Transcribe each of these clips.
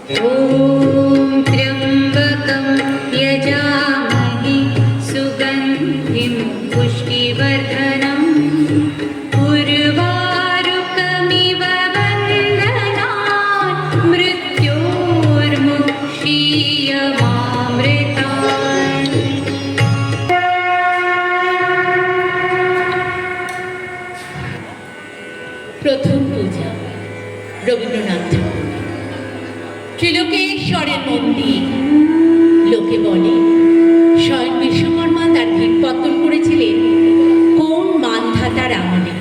ॐ त्र्यम्बकं यजामहे सुगन्धिं पुष्टिवर्धनम् उर्वारुकमिव वन्दनान् मृत्योर्मुक्षीयमामृतात्। প্রথম পূজা রবীন্দ্রনাথ। ত্রিলোকেশ্বরের মন্দির। লোকে বলে স্বয়ং বিশ্বকর্মা তার ভিটপত্তন করেছিলেন কোন মানধাতার আমলে।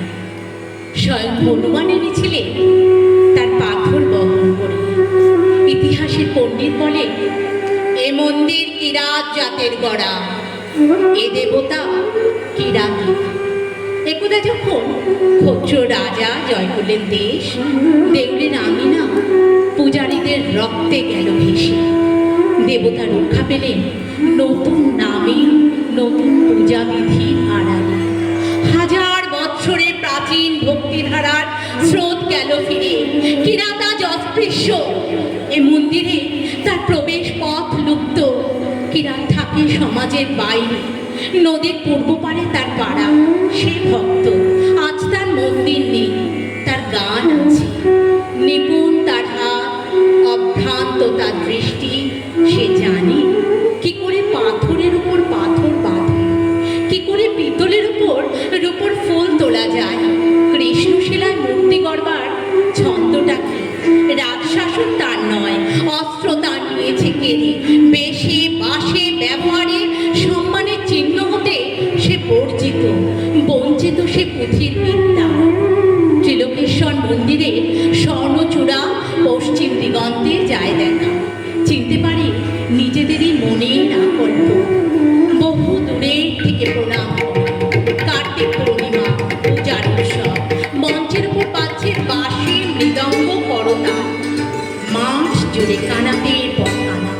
স্বয়ং হনুমান এনেছিলেন তার পাথর বহন করে। ইতিহাসের পণ্ডিত বলে এ মন্দির কিরাত জাতের গড়া, এ দেবতা কিরাতি। একদা যখন ক্ষত্র রাজা জয় করলেন দেশ, দেখলেন আমিনা পূজারীদের রক্তে গেল ভেসে। দেবতা রক্ষা পেলেন নতুন নামে, নতুন পূজাবিধি আড়ালে। হাজার বৎসরের প্রাচীন ভক্তিধারার স্রোত গেল ফিরে। কিরাতা অস্পৃশ্য, এ মন্দিরে তার প্রবেশ পথ লুপ্ত। কিরাত থাকে সমাজের বাইরে, নদীর পূর্ব পারে তার পাড়া। সে ভক্ত, আজ তার মন্দির নেই, তার গান আছে। নিপুণ তার হাত, অভ্রান্ত তার দৃষ্টি। সে জানে কি করে পাথরের উপর পাথর বাঁধে, কি করে পিতলের উপর রূপোর ফুল তোলা যায়। কৃষ্ণশিলায় মূর্তি গড়বার ছন্দটা কি? রাজশাসন তার নয়, অস্ত্র তার নিয়েছে কেড়ে। বেশে বাসে ব্যবহারে সম্মানের চিহ্ন হতে সে বর্জিত, বঞ্চিত সে পুঁথির বিদ্যা। ত্রিলোকেশ্বর মন্দিরের স্বর্ণচূড়া পশ্চিম দিগন্তে যায় দেখা। চিনতে পারে নিজেদেরই মনের আকল্প। বহু দূরে থেকে প্রণাম করে। কার্তিক পূর্ণিমা, পূজার উৎসব। মঞ্চের উপর পাচ্ছে বাঁশি মৃদঙ্গ করতাল। মাঠ জুড়ে কানাতের পথকানা।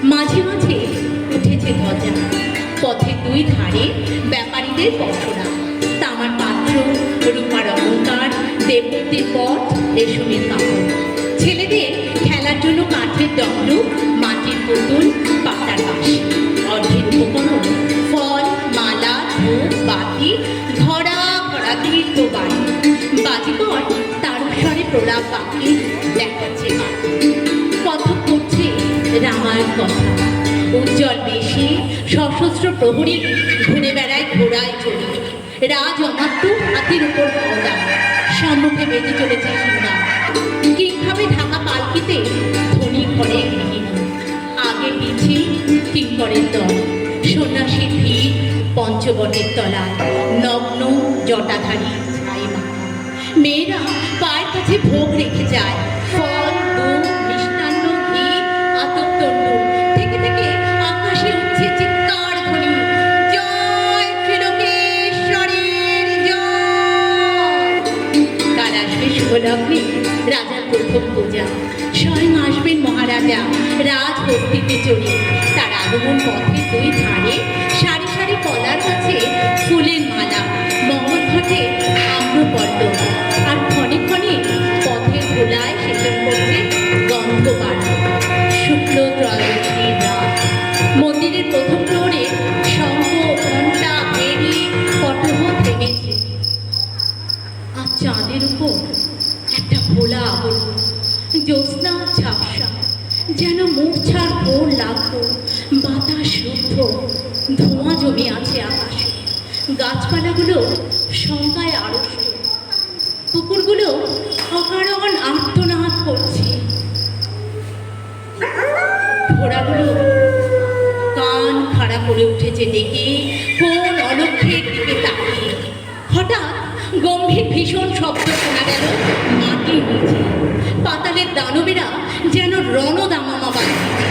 মাঝে মাঝে উঠেছে ধ্বজা। পথের দুই ধারে ব্যাপারীদের পসরা। তামার পাত্র, রূপার অলঙ্কার, দেবমূর্তির পথ, রেশমের কাপড়। ছেলেদের খেলার জন্য কাঠের দণ্ড, মাটির পুতুল, পাতার বাঁশি। অর্ঘের উপকরণ ফল, মালা, ধূপ, বাতি, ধরা ভরা তীর্থ বাড়ি। বাজিকর তারস্বরে প্রলাপ বাকি দেখাচ্ছে মা। কথক করছে রামায়ণ কথা। উজ্জ্বল বেশি সশস্ত্র প্রহরী ঘুরে বেড়ায় ঘোড়ায় চড়ে। রাজ অমাত্য হাতির উপর ঘোড়া। সম্মুখে বেঁধে চলেছে সিংহা। কিংভাবে ঢাকা পালকিতে ধনী ঘরে গৃহিণী। আগে পিছে কিঙ্করের দল। সন্ন্যাসীর ভিড় পঞ্চবটের তলায়। নগ্ন জটাধারী ছাই মাথা। মেয়েরা পায়ের কাছে ভোগ রেখে যায়। ফল, দুধ, মিষ্টান্ন, ঘি, আতপদণ্ড। থেকে থেকে আকাশে উঠছে চিৎকার ধ্বনি, জয় ত্রিলোকেশ্বরের জয়। কাল আসবে শুভলগ্নে রাজার প্রথম পূজা। স্বয়ং আসবেন মহারাজা রাজহস্তিতে চড়ে। তার আগমন পথে দুই ধারে সারি সারি কলার কাছে ফুলের মালা। মহল ঘটে আম্রপল্লব। আর ক্ষণে ক্ষণে পথের গোলায় সেচন করছে গন্ধবান। শুক্ল ত্রয়োদশীর রাত। মন্দিরের প্রথম প্রহরে শঙ্খ, ঘণ্টা, বেড়ি, পটহ থেমেছে। আর চাঁদের উপর একটা ভোলা আবরণ। জ্যোৎস্না ঝাপসা, যেন মূর্ছার ভোর লাগলো। বাতাস রুদ্ধ, ধোঁয়া জমে আছে আকাশে। গাছপালাগুলো শঙ্কায় আড়ষ্ট। কুকুরগুলো অকারণ আর্তনাদ করছে। ঘোড়াগুলো কান খাড়া করে উঠেছে ডেকে কোন অলক্ষ্যের দিকে তাকিয়ে। হঠাৎ গম্ভীর ভীষণ শব্দ শোনা গেল মাটির নিচে। পাতালের দানবেরা যেন রণদামামা বাজছে।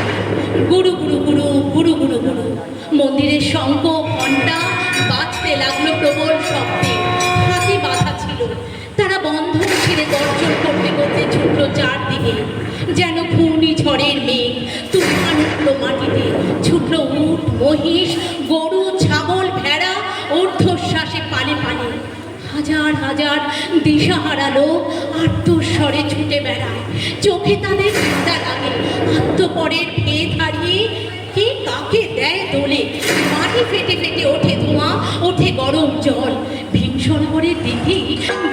গুরু গুরু গুরু গুরু গুরু গুরু। মন্দিরের শঙ্খ ঘণ্টা বাজতে লাগলো প্রবল শব্দে। হাতি বাঁধা ছিল। তারা বন্ধন ছেড়ে গর্জন করতে করতে ছুটল চারদিকে। যেন ঘূর্ণিঝড়ের মেঘ তুফান উঠল মাটিতে। ছুটল উট, মহিষ, গরু, ছাগল, ভেড়া ঊর্ধ্বশ্বাসে পালে পালে। হাজার হাজার দিশাহারা লোক আত্মস্বরে ছুটে বেড়ায়। চোখে তাদের চিন্তা লাগে, আত্মপরের ভেদ হারিয়ে কে কাকে দেয় দোলে। মাটি ফেটে ফেটে ওঠে ধোঁয়া, ওঠে গরম জল। ভীম সরোবরের দিঘি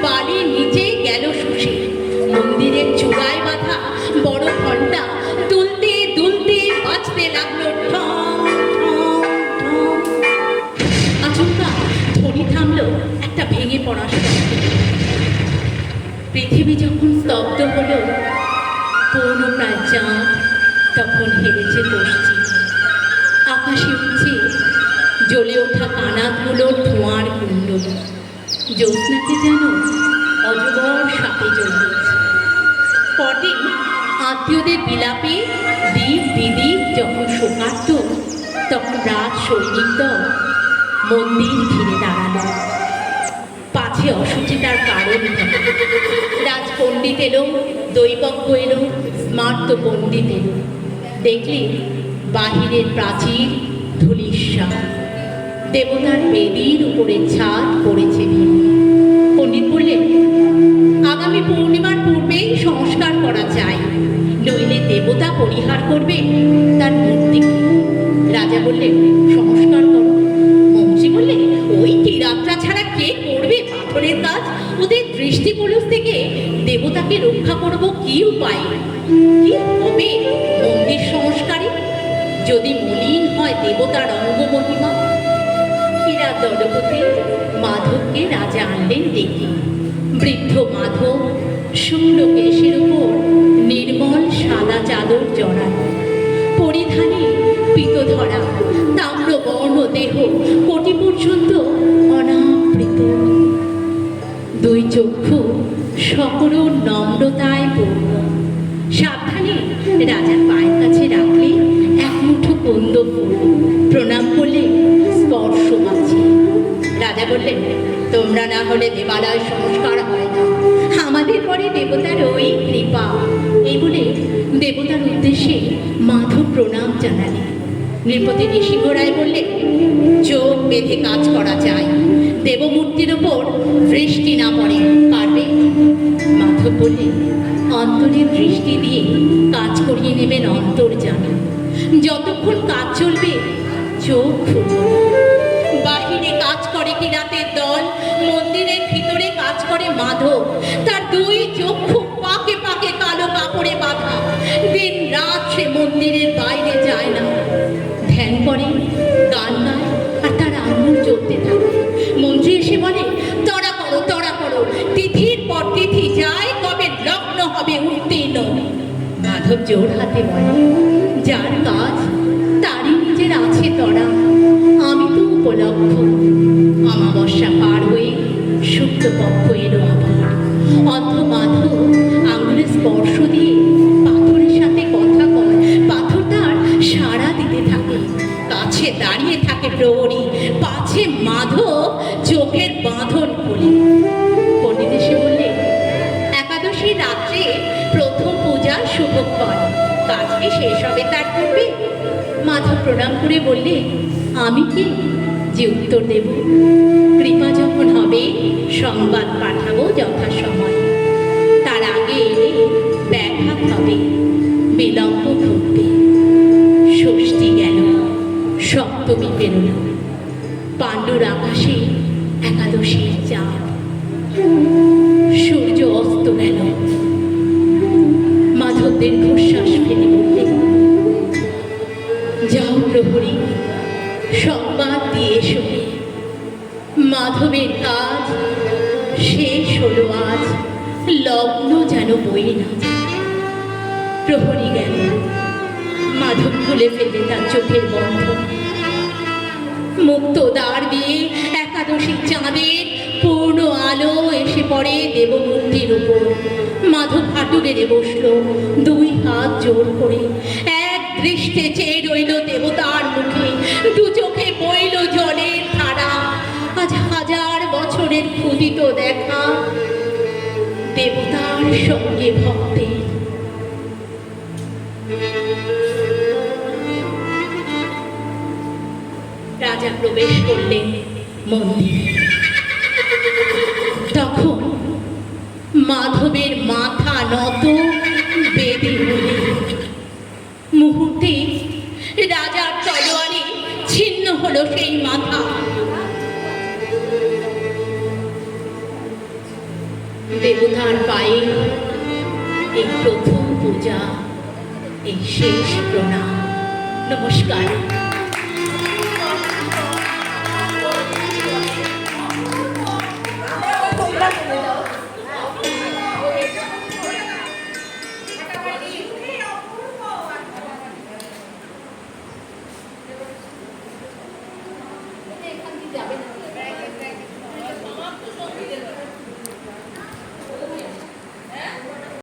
বালির নিচে গেল শুষে। মন্দিরের চূড়ায় বাঁধা বড় ঘণ্টা দুলতে দুলতে বাজতে লাগলো ঠং ঠং ঠং। আচমকা ধ্বনি থামলো একটা ভেঙে পড়া শব্দে। পৃথিবী যখন স্তব্ধ হলো, পৌনপ্রায় চাঁদ তখন হেরেছে পশ্চিম। আকাশে উঠছে জ্বলে ওঠা কানাগুলোর ধোঁয়ার কুণ্ডল। জ্যোৎস্নাকে যেন অজগর সাপে জ্বলিয়েছে। পটে আত্মীয়দের বিলাপে দ্বীপ বিদ্বীপ যখন শোকার্ত, তখন রাত সৈনিক দল মন্দির ঘিরে দাঁড়ালো। পাছে অসুচিতার কারণ থাকে। রাজপণ্ডিত এলো, দৈবজ্ঞ এলো, স্মার্ত পণ্ডিত এলো। দেখলে বাহিরের প্রাচীর ধূলিসাৎ, দেবতার বেদির উপরে ছাদ পড়েছে ভেঙে। পণ্ডিত বললেন, আগামী পূর্ণিমার পূর্বেই সংস্কার করা চাই, নইলে দেবতা পরিহার করবে তার মূর্তিকে। রাজা বললেন, সংস্কার করো। মন্ত্রী বললেন, ওই কিরাতরা ছাড়া কে করবে পাথরের কাজ? ওদের দৃষ্টি পলস থেকে দেবতাকে রক্ষা করব কি উপায়? কি হবে মন্দির সংস্কারে যদি মলিন হয় দেবতার অঙ্গ মহিমা? কিরাত দলপতি মাধবকে রাজা আনলেন ডেকে। বৃদ্ধ মাধব শুক্ল কেশের উপর নির্মল সাদা চাদর জড়ানো, পরিধানে পিতধরা তাম্রবর্ণ দেহ কোটি পর্যন্ত অনাবৃত। দুই চক্ষু সকল নম্রতায় পূর্ণ। সাবধানে রাজার পায়ের কাছে রাখলে এক মুঠো কুন্দ ফুল। প্রণাম করলে স্পর্শ আছে। রাজা বললেন, তোমরা না হলে দেবালয় সংস্কার হয় না, আমাদের পরে দেবতার ওই কৃপা। এই বলে দেবতার উদ্দেশ্যে মাধব প্রণাম জানালেন। নৃপতি নৃসিংহ রায় বললেন, চোখ বেঁধে কাজ করা যায়, দেবমূর্তির ওপর বৃষ্টি না পড়ে পারবে? মাধব বললেন, অন্তরের দৃষ্টি দিয়ে কাজ করিয়ে নেবেন অন্তর্জামী। যতক্ষণ কাজ চলবে চোখ খুলব না। বাহিরে কাজ করে কিরাতের দল, মন্দিরের ভিতরে কাজ করে মাধব। তার দুই চক্ষু পাকে পাকে কালো কাপড়ে বাঁধা। দিন রাত সে মন্দিরের বাইরে যায় না। ধ্যান করে, গান গায়, আর তার আঙুল চলতে থাকে। মন্ত্রী এসে বলে, তড়া করো তড়া করো, তিথির পর তিথি যায়, কবে লগ্ন হবে উত্তীর্ণ। মাধব জোর হাতে বলে, যার কাজ তারই নিজের আছে তড়া, আমি তো উপলক্ষ। অমাবস্যা পার হয়ে শুক্লপক্ষ এলো আবার। অন্ধ মাধব আঙুলে স্পর্শ দিয়ে পাথরের সাথে কথা কয়। পাথর তার সাড়া দিতে থাকে। কাছে দাঁড়িয়ে থাকে প্রহরী, পাছে মাধব চোখের বাঁধন খুলে। পণ্ডিত এসে বললে, একাদশী রাত্রে প্রথম পূজা শুভক্ষণ, কাজকে শেষ হবে তার পূর্বে। মাধব প্রণাম করে বললে, আমি কি যে উত্তর দেব? কৃপা যখন হবে সংবাদ পাঠাবো যথাসময়। তার আগে এলে ব্যাঘাত হবে, বিলম্ব ঘটবে। ষষ্ঠী গেল, সপ্তমী পেরোল, পাণ্ডুর আকাশে একাদশীর চাঁদ। সূর্য অস্ত গেল। মাধব দীর্ঘশ্বাস ফেলে বললেন, যাও প্রহরী, সংবাদ দিয়ে এসো। মাধবের কাজ শেষ হলো আজ, লগ্ন যেন বয়ে না যায়। প্রহরী গেল। মাধব খুলে ফেলে তার চোখের বন্ধন। মুক্ত দ্বার দিয়ে একাদশী চাঁদের পূর্ণ আলো এসে পড়ে দেবমূর্তির উপর। মাধব হাঁটু গেড়ে বসল, দুই হাত জোর করে এক দৃষ্টে চেয়ে রইল দেবতার মুখে। দু চোখে বইল জলের ধারা। আজ হাজার বছরের ক্ষুদিত দেখা দেবতার সঙ্গে ভক্তের। রাজা প্রবেশ করলেন মন্দিরে। সেই মাথা। দেবতার পায়ে এই প্রথম পূজা, এই শেষ প্রণাম, নমস্কার।